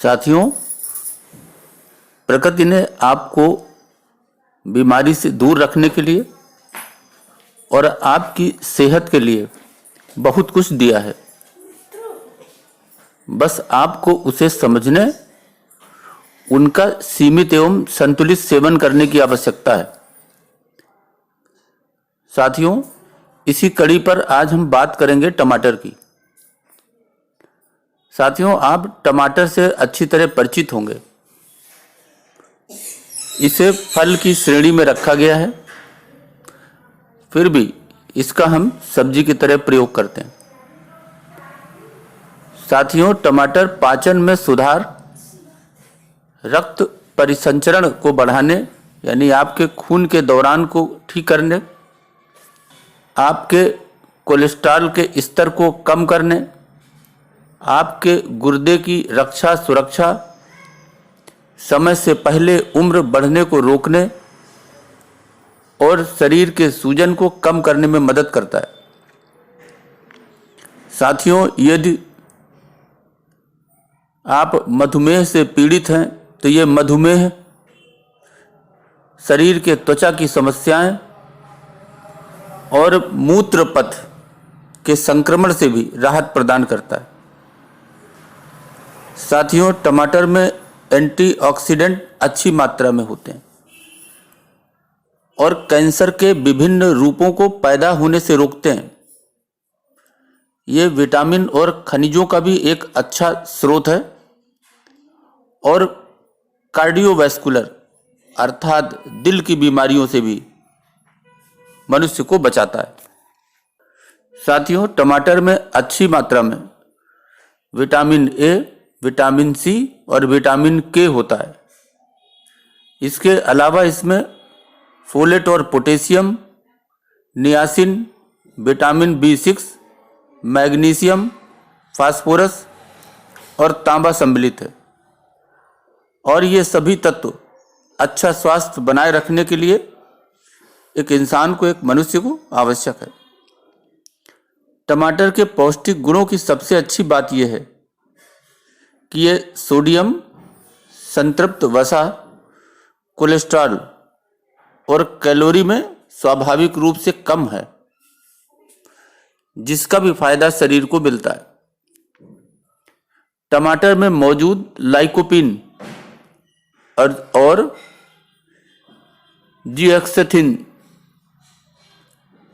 साथियों, प्रकृति ने आपको बीमारी से दूर रखने के लिए और आपकी सेहत के लिए बहुत कुछ दिया है। बस आपको उसे समझने, उनका सीमित एवं संतुलित सेवन करने की आवश्यकता है। साथियों, इसी कड़ी पर आज हम बात करेंगे टमाटर की। साथियों, आप टमाटर से अच्छी तरह परिचित होंगे। इसे फल की श्रेणी में रखा गया है, फिर भी इसका हम सब्जी की तरह प्रयोग करते हैं। साथियों, टमाटर पाचन में सुधार, रक्त परिसंचरण को बढ़ाने यानी आपके खून के दौरान को ठीक करने, आपके कोलेस्ट्रॉल के स्तर को कम करने, आपके गुर्दे की रक्षा सुरक्षा, समय से पहले उम्र बढ़ने को रोकने और शरीर के सूजन को कम करने में मदद करता है। साथियों, यदि आप मधुमेह से पीड़ित हैं तो ये मधुमेह, शरीर के त्वचा की समस्याएं और मूत्र पथ के संक्रमण से भी राहत प्रदान करता है। साथियों, टमाटर में एंटीऑक्सीडेंट अच्छी मात्रा में होते हैं और कैंसर के विभिन्न रूपों को पैदा होने से रोकते हैं। ये विटामिन और खनिजों का भी एक अच्छा स्रोत है और कार्डियोवैस्कुलर अर्थात दिल की बीमारियों से भी मनुष्य को बचाता है। साथियों, टमाटर में अच्छी मात्रा में विटामिन ए, विटामिन सी और विटामिन के होता है। इसके अलावा इसमें फोलेट और potassium, niacin, vitamin B6, magnesium, phosphorus और तांबा सम्मिलित है और ये सभी तत्व अच्छा स्वास्थ्य बनाए रखने के लिए एक इंसान को, एक मनुष्य को आवश्यक है। टमाटर के पौष्टिक गुणों की सबसे अच्छी बात यह है कि ये सोडियम, संतृप्त वसा, कोलेस्ट्रॉल और कैलोरी में स्वाभाविक रूप से कम है, जिसका भी फायदा शरीर को मिलता है। टमाटर में मौजूद लाइकोपीन और जिएक्सेथिन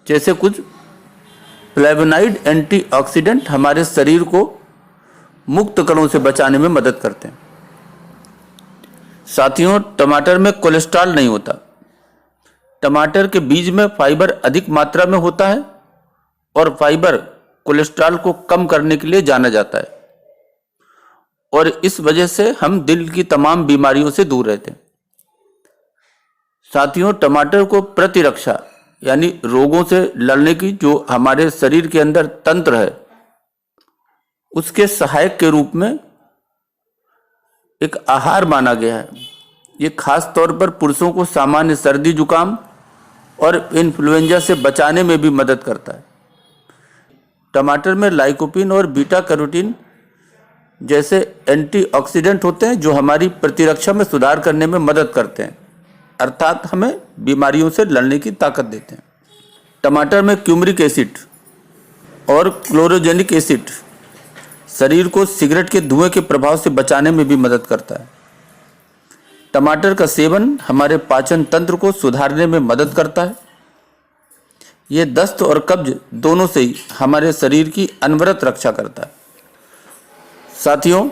जैसे कुछ फ्लेवोनाइड एंटीऑक्सीडेंट हमारे शरीर को मुक्त कणों से बचाने में मदद करते हैं। साथियों, टमाटर में कोलेस्ट्रॉल नहीं होता। टमाटर के बीज में फाइबर अधिक मात्रा में होता है और फाइबर कोलेस्ट्रॉल को कम करने के लिए जाना जाता है और इस वजह से हम दिल की तमाम बीमारियों से दूर रहते हैं। साथियों, टमाटर को प्रतिरक्षा यानी रोगों से लड़ने की जो हमारे शरीर के अंदर तंत्र है, उसके सहायक के रूप में एक आहार माना गया है। ये खास तौर पर पुरुषों को सामान्य सर्दी जुकाम और इन्फ्लुएंजा से बचाने में भी मदद करता है। टमाटर में लाइकोपीन और बीटा कैरोटीन जैसे एंटीऑक्सीडेंट होते हैं जो हमारी प्रतिरक्षा में सुधार करने में मदद करते हैं, अर्थात हमें बीमारियों से लड़ने की ताकत देते हैं। टमाटर में क्यूमरिक एसिड और क्लोरोजेनिक एसिड शरीर को सिगरेट के धुएं के प्रभाव से बचाने में भी मदद करता है। टमाटर का सेवन हमारे पाचन तंत्र को सुधारने में मदद करता है। ये दस्त और कब्ज दोनों से ही हमारे शरीर की अनवरत रक्षा करता है। साथियों,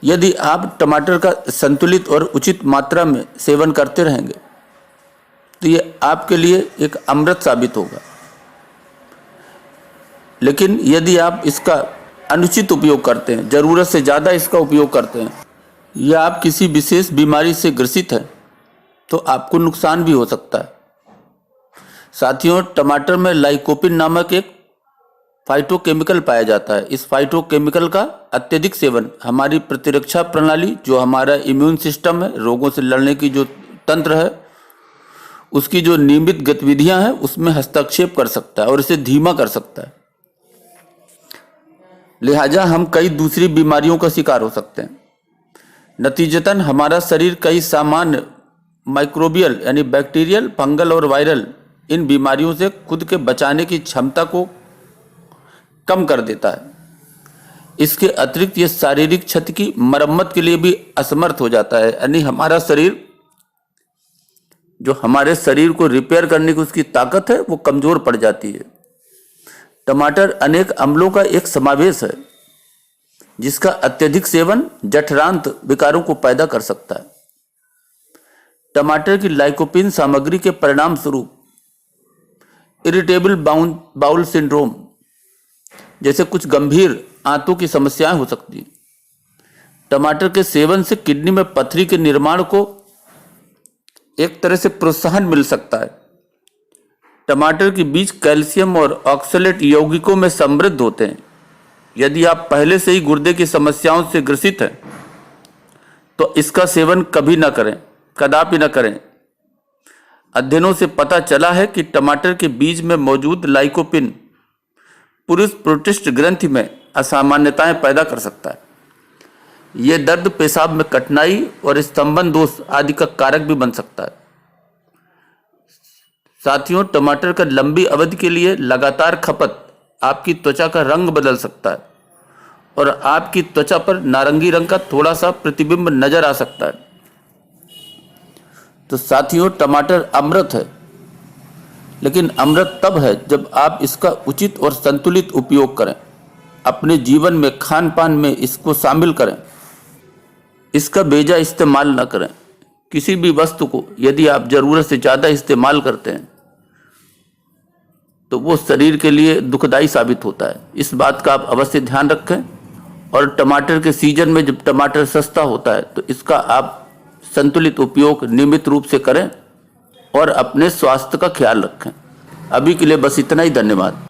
यदि आप टमाटर का संतुलित और उचित मात्रा में सेवन करते रहेंगे तो ये आपके लिए एक अमृत साबित होगा। लेकिन यदि आप इसका अनुचित उपयोग करते हैं, ज़रूरत से ज़्यादा इसका उपयोग करते हैं या आप किसी विशेष बीमारी से ग्रसित हैं तो आपको नुकसान भी हो सकता है। साथियों, टमाटर में लाइकोपिन नामक एक फाइटोकेमिकल पाया जाता है। इस फाइटोकेमिकल का अत्यधिक सेवन हमारी प्रतिरक्षा प्रणाली, जो हमारा इम्यून सिस्टम है, रोगों से लड़ने की जो तंत्र है, उसकी जो नियमित गतिविधियां हैं उसमें हस्तक्षेप कर सकता है और इसे धीमा कर सकता है। लिहाजा हम कई दूसरी बीमारियों का शिकार हो सकते हैं। नतीजतन हमारा शरीर कई सामान्य माइक्रोबियल यानी बैक्टीरियल, फंगल और वायरल इन बीमारियों से खुद के बचाने की क्षमता को कम कर देता है। इसके अतिरिक्त ये शारीरिक क्षति की मरम्मत के लिए भी असमर्थ हो जाता है, यानी हमारा शरीर जो हमारे शरीर को रिपेयर करने की उसकी ताकत है वो कमजोर पड़ जाती है। टमाटर अनेक अम्लों का एक समावेश है जिसका अत्यधिक सेवन जठरांत विकारों को पैदा कर सकता है। टमाटर की लाइकोपीन सामग्री के परिणाम स्वरूप इरिटेबल बाउल सिंड्रोम जैसे कुछ गंभीर आंतों की समस्याएं हो सकती हैं। टमाटर के सेवन से किडनी में पथरी के निर्माण को एक तरह से प्रोत्साहन मिल सकता है। टमाटर के बीज कैल्शियम और ऑक्सलेट यौगिकों में समृद्ध होते हैं। यदि आप पहले से ही गुर्दे की समस्याओं से ग्रसित हैं तो इसका सेवन कभी ना करें, कदापि ना करें। अध्ययनों से पता चला है कि टमाटर के बीज में मौजूद लाइकोपिन पुरुष प्रोटिस्ट ग्रंथि में असामान्यताएं पैदा कर सकता है। यह दर्द, पेशाब में कठिनाई और स्तंभन दोष आदि का कारक भी बन सकता है। साथियों, टमाटर का लंबी अवधि के लिए लगातार खपत आपकी त्वचा का रंग बदल सकता है और आपकी त्वचा पर नारंगी रंग का थोड़ा सा प्रतिबिंब नजर आ सकता है। तो साथियों, टमाटर अमृत है, लेकिन अमृत तब है जब आप इसका उचित और संतुलित उपयोग करें। अपने जीवन में, खान पान में इसको शामिल करें। इसका बेजा इस्तेमाल न करें। किसी भी वस्तु को यदि आप जरूरत से ज़्यादा इस्तेमाल करते हैं तो वो शरीर के लिए दुखदाई साबित होता है। इस बात का आप अवश्य ध्यान रखें। और टमाटर के सीजन में जब टमाटर सस्ता होता है तो इसका आप संतुलित उपयोग नियमित रूप से करें और अपने स्वास्थ्य का ख्याल रखें। अभी के लिए बस इतना ही। धन्यवाद।